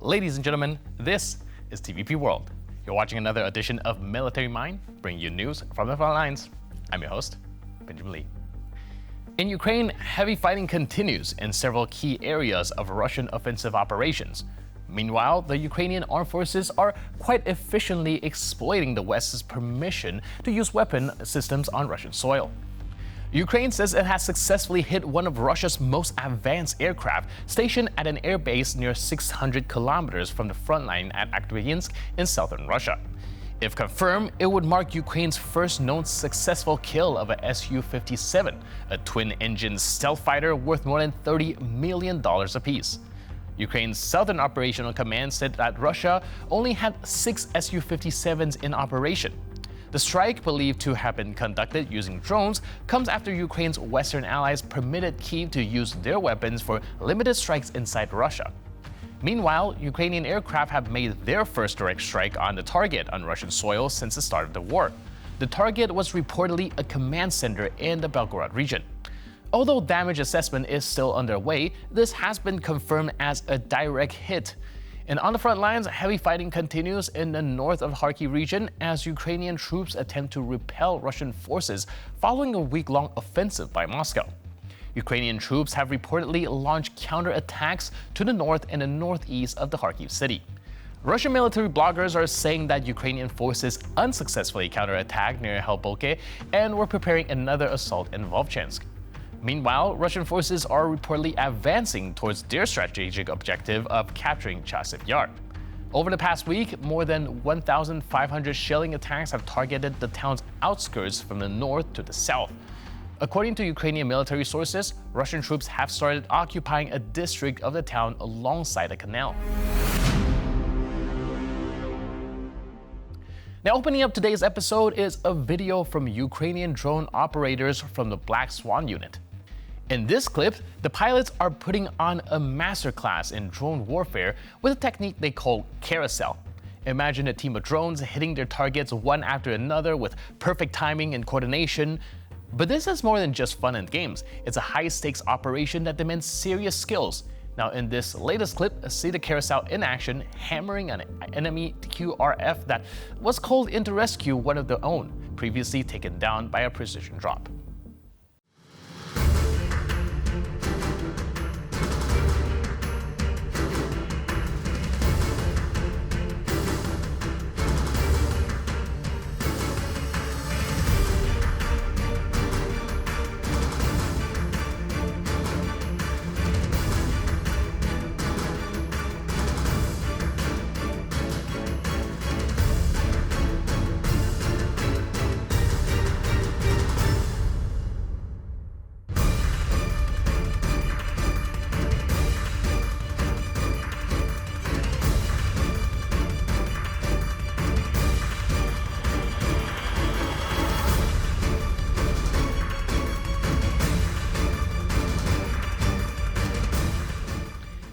Ladies and gentlemen, this is TVP World. You're watching another edition of Military Mind, bringing you news from the front lines. I'm your host, Benjamin Lee. In Ukraine, heavy fighting continues in several key areas of Russian offensive operations. Meanwhile, the Ukrainian armed forces are quite efficiently exploiting the West's permission to use weapon systems on Russian soil. Ukraine says it has successfully hit one of Russia's most advanced aircraft stationed at an airbase near 600 kilometers from the front line at Vovchansk in southern Russia. If confirmed, it would mark Ukraine's first known successful kill of a Su-57, a twin-engine stealth fighter worth more than $30 million apiece. Ukraine's Southern Operational Command said that Russia only had 6 Su-57s in operation. The strike, believed to have been conducted using drones, comes after Ukraine's Western allies permitted Kyiv to use their weapons for limited strikes inside Russia. Meanwhile, Ukrainian aircraft have made their first direct strike on the target on Russian soil since the start of the war. The target was reportedly a command center in the Belgorod region. Although damage assessment is still underway, this has been confirmed as a direct hit. And on the front lines, heavy fighting continues in the north of Kharkiv region as Ukrainian troops attempt to repel Russian forces following a week-long offensive by Moscow. Ukrainian troops have reportedly launched counterattacks to the north and the northeast of the Kharkiv city. Russian military bloggers are saying that Ukrainian forces unsuccessfully counterattacked near Helboke and were preparing another assault in Vovchansk. Meanwhile, Russian forces are reportedly advancing towards their strategic objective of capturing Chasiv Yar. Over the past week, more than 1,500 shelling attacks have targeted the town's outskirts from the north to the south. According to Ukrainian military sources, Russian troops have started occupying a district of the town alongside a canal. Now, opening up today's episode is a video from Ukrainian drone operators from the Black Swan unit. In this clip, the pilots are putting on a masterclass in drone warfare with a technique they call carousel. Imagine a team of drones hitting their targets one after another with perfect timing and coordination. But this is more than just fun and games. It's a high-stakes operation that demands serious skills. Now, in this latest clip, see the carousel in action, hammering an enemy QRF that was called in to rescue one of their own, previously taken down by a precision drop.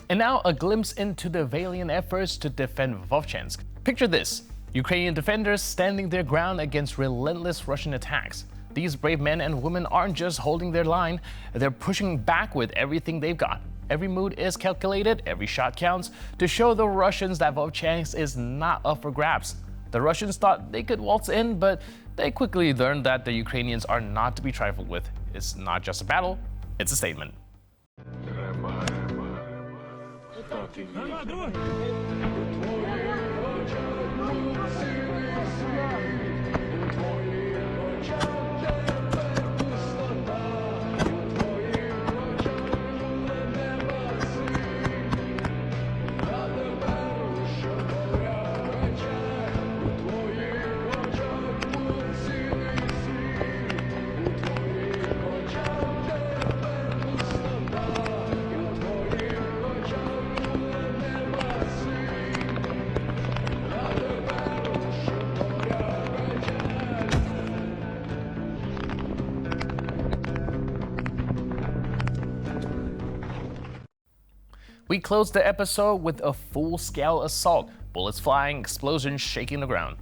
And now a glimpse into the valiant efforts to defend Vovchansk. Picture this: Ukrainian defenders standing their ground against relentless Russian attacks. These brave men and women aren't just holding their line, they're pushing back with everything they've got. Every move is calculated, every shot counts, to show the Russians that Vovchansk is not up for grabs. The Russians thought they could waltz in, but they quickly learned that the Ukrainians are not to be trifled with. It's not just a battle, it's a statement. We closed the episode with a full-scale assault, bullets flying, explosions shaking the ground.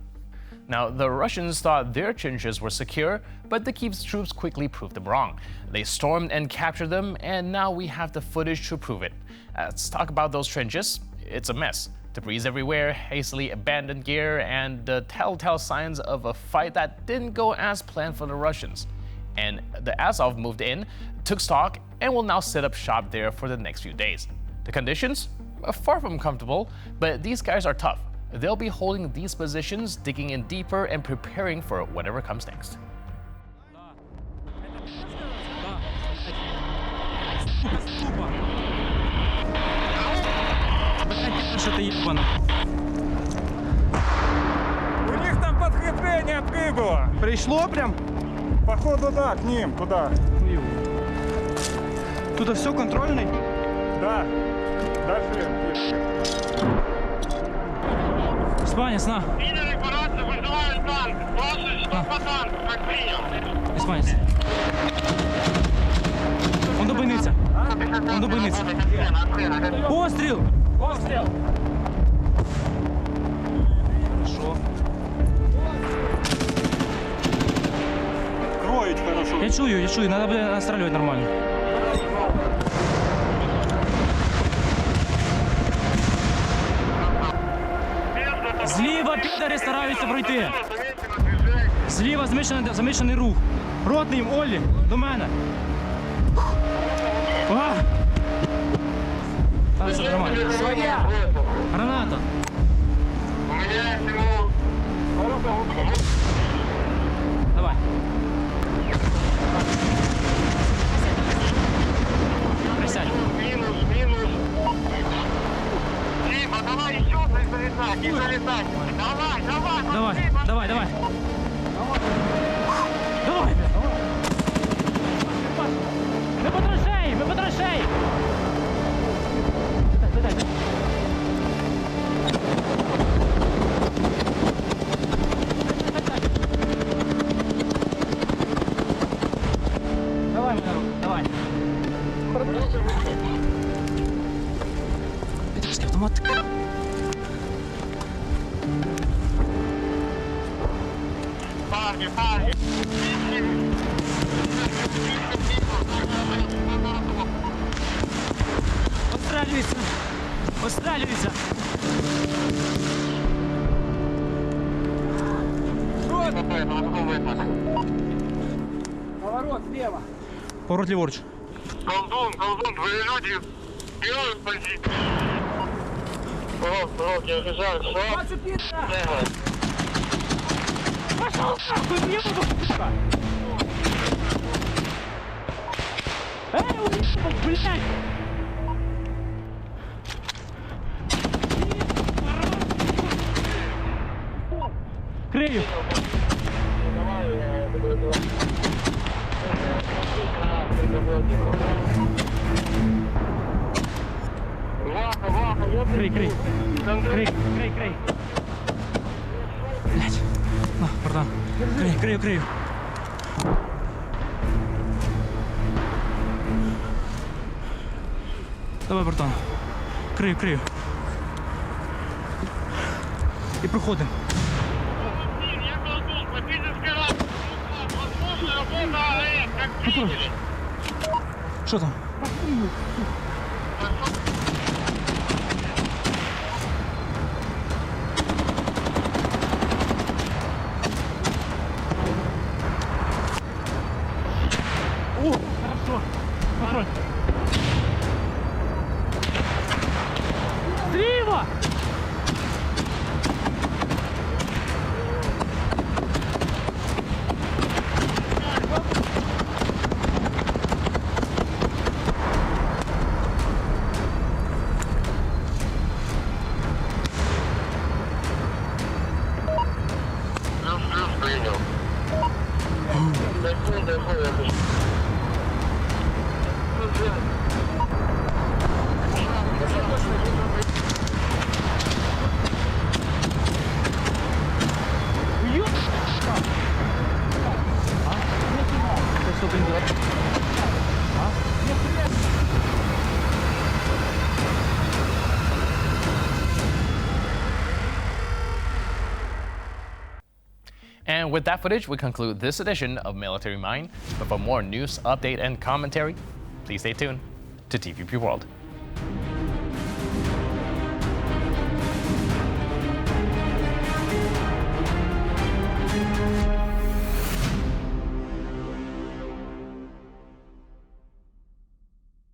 Now, the Russians thought their trenches were secure, but the Kyiv's troops quickly proved them wrong. They stormed and captured them, and now we have the footage to prove it. Let's talk about those trenches. it's a mess. Debris everywhere, hastily abandoned gear, and the telltale signs of a fight that didn't go as planned for the Russians. And the Azov moved in, took stock, and will now set up shop there for the next few days. The conditions are far from comfortable, but these guys are tough. They'll be holding these positions, digging in deeper, and preparing for whatever comes next. У них там подкрепление прибыло. Пришло прям? Походу, да, к ним, туда. Туда все контрольный? Да. Дальше. Испанец, на. Приняли операцию, вызывают танк. Спрашивают, что по танку, как принял. Испанец. Он добиниться. Он добиниться. Постріл! Пострел. Хорошо. Кроють хорошо. Я чую, надо буде настрілювати нормально. Зліва підари стараються пройти. Зліва замішаний рух. Ротний їм, Олі, до мене. Все нормально. Граната. У меня ему... Давай. Присядь. Минус. Дима, давай еще залезать, не залезать. Давай. Давай. Давай. Ми по траншеї. Дай. Давай, давай. Підерський автомат. Парни. Отстрілюється. Поворот слева. Поворот ліворуч. Колдун, твои люди делают позицию. Урок, я убежал, все. Бачу пизда. Пошел нахуй, въебал, сука! Уебал, блядь! Крию! Крий! Блядь! На, братан! Крию! Давай, братан! Крию! І проходимо! Я колдун, по физической работе. Возможно, работа АЭС, как приняли. Що там? О, хорошо. Контроль. Слева! Плюс принял. Секунда, And with that footage, we conclude this edition of Military Mind. But for more news, update, and commentary, please stay tuned to TVP World.